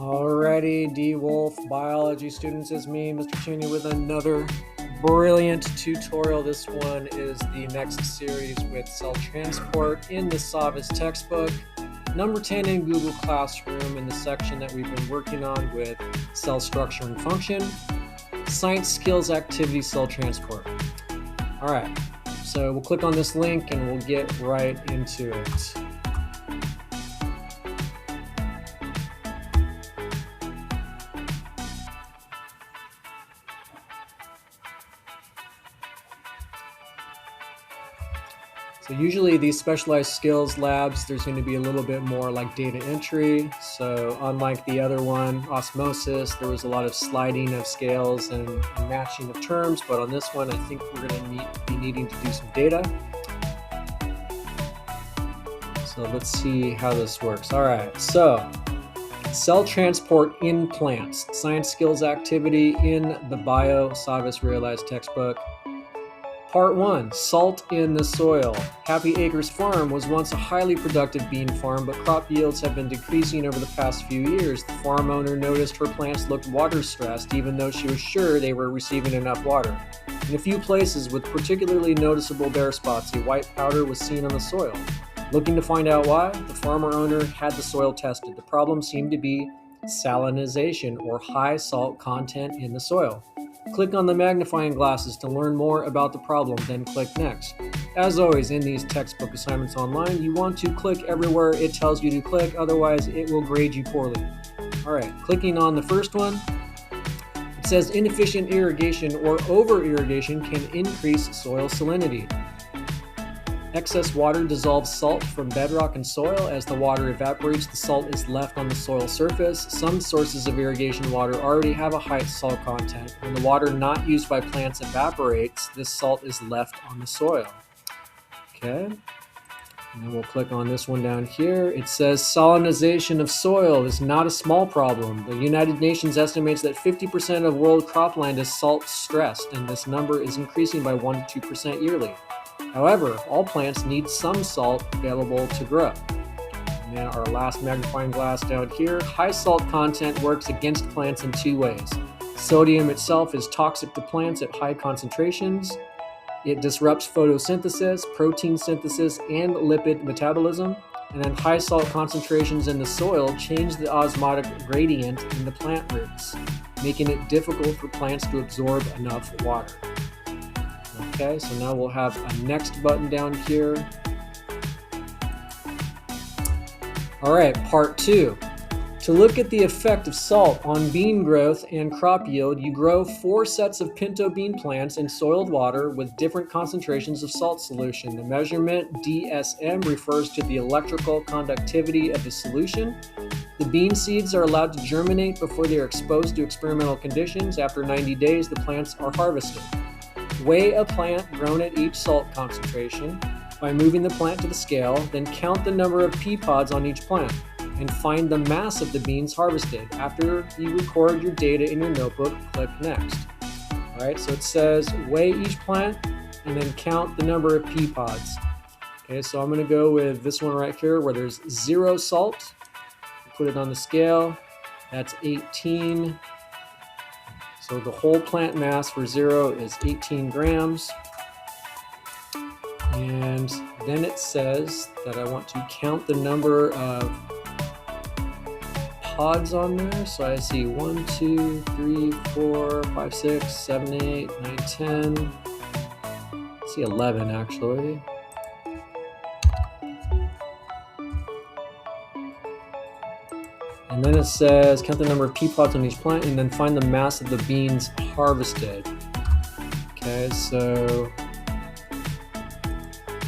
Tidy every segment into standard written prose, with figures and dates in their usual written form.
Alrighty, D Wolf biology students, is me, Mr. Cheney, with another brilliant tutorial. This one is the next series with cell transport in the Savas textbook, number 10 in Google Classroom, in the section that we've been working on with cell structure and function, science skills activity cell transport. All right, so we'll click on this link and we'll get right into it. So usually these specialized skills labs, there's going to be a little bit more like data entry. So unlike the other one, osmosis, there was a lot of sliding of scales and matching of terms. But on this one, I think we're going to be needing to do some data. So let's see how this works. All right, so cell transport in plants, science skills activity in the Bio Savas Realized textbook. Part 1, salt in the soil. Happy Acres Farm was once a highly productive bean farm, but crop yields have been decreasing over the past few years. The farm owner noticed her plants looked water stressed, even though she was sure they were receiving enough water. In a few places with particularly noticeable bare spots, a white powder was seen on the soil. Looking to find out why, the farmer owner had the soil tested. The problem seemed to be salinization, or high salt content in the soil. Click on the magnifying glasses to learn more about the problem, then click Next. As always in these textbook assignments online, you want to click everywhere it tells you to click, otherwise it will grade you poorly. Alright, clicking on the first one, it says inefficient irrigation or over-irrigation can increase soil salinity. Excess water dissolves salt from bedrock and soil. As the water evaporates, the salt is left on the soil surface. Some sources of irrigation water already have a high salt content. When the water not used by plants evaporates, this salt is left on the soil. Okay, and then we'll click on this one down here. It says salinization of soil is not a small problem. The United Nations estimates that 50% of world cropland is salt stressed, and this number is increasing by 1 to 2% yearly. However, all plants need some salt available to grow. And then our last magnifying glass down here, high salt content works against plants in 2 ways. Sodium itself is toxic to plants at high concentrations. It disrupts photosynthesis, protein synthesis, and lipid metabolism. And then high salt concentrations in the soil change the osmotic gradient in the plant roots, making it difficult for plants to absorb enough water. Okay, so now we'll have a next button down here. All right, part 2. To look at the effect of salt on bean growth and crop yield, you grow 4 sets of pinto bean plants in soiled water with different concentrations of salt solution. The measurement DSM refers to the electrical conductivity of the solution. The bean seeds are allowed to germinate before they are exposed to experimental conditions. After 90 days, the plants are harvested. Weigh a plant grown at each salt concentration by moving the plant to the scale, then count the number of pea pods on each plant, and find the mass of the beans harvested. After you record your data in your notebook, click Next. All right, so it says weigh each plant and then count the number of pea pods. Okay, so I'm going to go with this one right here where there's 0 salt. Put it on the scale. That's 18. So the whole plant mass for 0 is 18 grams. And then it says that I want to count the number of pods on there. So I see 1, 2, 3, 4, 5, 6, 7, 8, 9, 10. I see 11 actually. And then it says count the number of pea pods on each plant and then find the mass of the beans harvested. Okay, so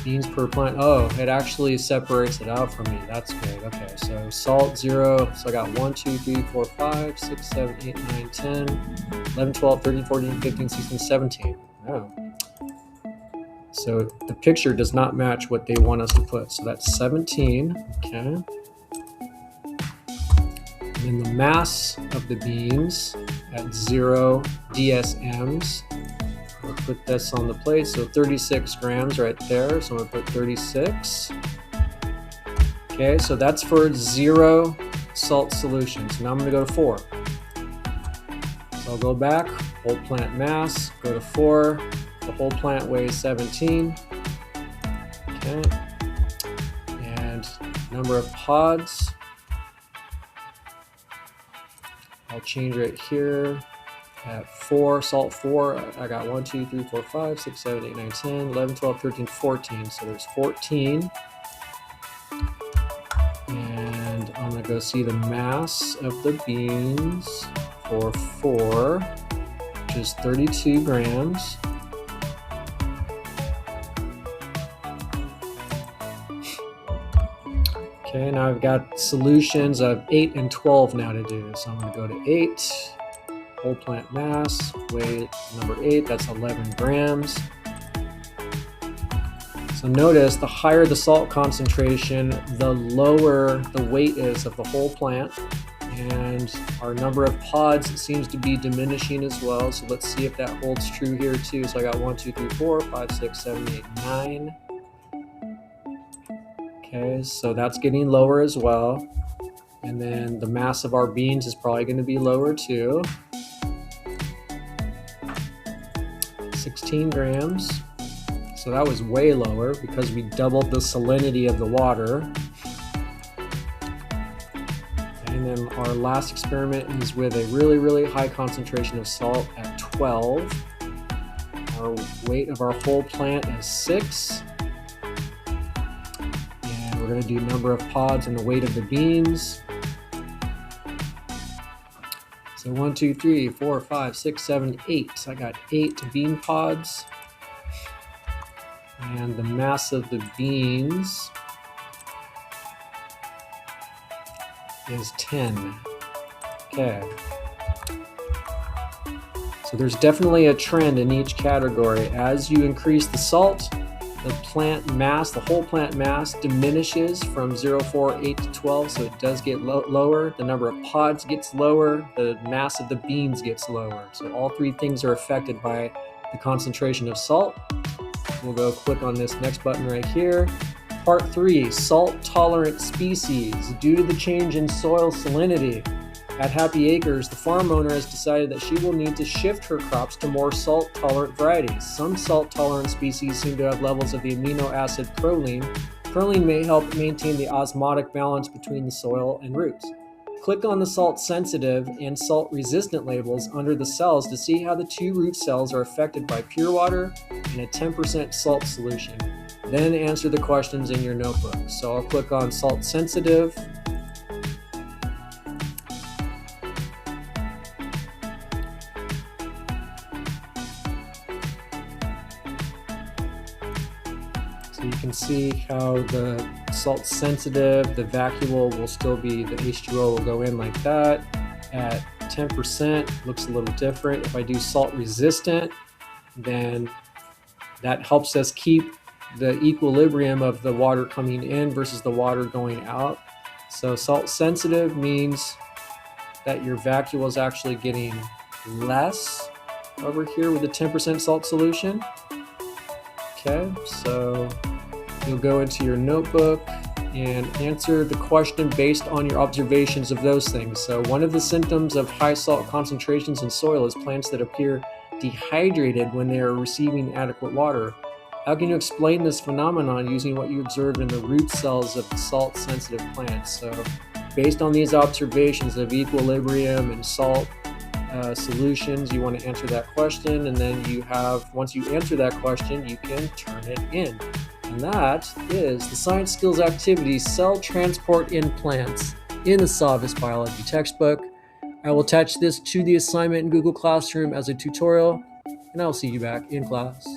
beans per plant. Oh, it actually separates it out for me. That's good. Okay, so salt 0. So I got 1, 2, 3, 4, 5, 6, 7, 8, 9, 10, 11, 12, 13, 14, 15, 16, 17. Oh. So the picture does not match what they want us to put. So that's 17. Okay. And the mass of the beans at 0 DSMs. I'll put this on the plate. So 36 grams right there. So I'm going to put 36. Okay, so that's for 0 salt solution. So now I'm going to go to 4. So I'll go back, whole plant mass, go to 4. The whole plant weighs 17. Okay. And number of pods, I'll change it here at 4, salt 4. I got 1, 2, 3, 4, 5, 6, 7, 8, 9, 10, 11, 12, 13, 14. So there's 14. And I'm going to go see the mass of the beans for 4, which is 32 grams. Okay, now I've got solutions of 8 and 12 now to do. So I'm going to go to 8, whole plant mass, weight number 8, that's 11 grams. So notice the higher the salt concentration, the lower the weight is of the whole plant. And our number of pods seems to be diminishing as well. So let's see if that holds true here too. So I got 1, 2, 3, 4, 5, 6, 7, 8, 9. Okay, so that's getting lower as well. And then the mass of our beans is probably going to be lower too. 16 grams. So that was way lower because we doubled the salinity of the water. And then our last experiment is with a really, really high concentration of salt at 12. Our weight of our whole plant is 6. And we're going to do number of pods and the weight of the beans. So 1, 2, 3, 4, 5, 6, 7, 8. So I got 8 bean pods. And the mass of the beans is 10. Okay. So there's definitely a trend in each category. As you increase the salt, the plant mass, the whole plant mass diminishes from 0, 4, 8 to 12, so it does get lower. The number of pods gets lower. The mass of the beans gets lower. So all 3 things are affected by the concentration of salt. We'll go click on this next button right here. Part 3, salt-tolerant species. Due to the change in soil salinity at Happy Acres, the farm owner has decided that she will need to shift her crops to more salt-tolerant varieties. Some salt-tolerant species seem to have levels of the amino acid proline. Proline may help maintain the osmotic balance between the soil and roots. Click on the salt-sensitive and salt-resistant labels under the cells to see how the 2 root cells are affected by pure water and a 10% salt solution. Then answer the questions in your notebook. So I'll click on salt-sensitive. So you can see how the salt sensitive, the vacuole will still be, the H2O will go in like that. At 10%, looks a little different. If I do salt resistant, then that helps us keep the equilibrium of the water coming in versus the water going out. So salt sensitive means that your vacuole is actually getting less over here with the 10% salt solution. Okay, so you'll go into your notebook and answer the question based on your observations of those things. So one of the symptoms of high salt concentrations in soil is plants that appear dehydrated when they are receiving adequate water. How can you explain this phenomenon using what you observed in the root cells of the salt-sensitive plants? So based on these observations of equilibrium and salt solutions, you want to answer that question, and then you have, once you answer that question, you can turn it in. And that is the Science Skills Activity Cell Transport in Plants in the Savas Biology textbook. I will attach this to the assignment in Google Classroom as a tutorial, and I will see you back in class.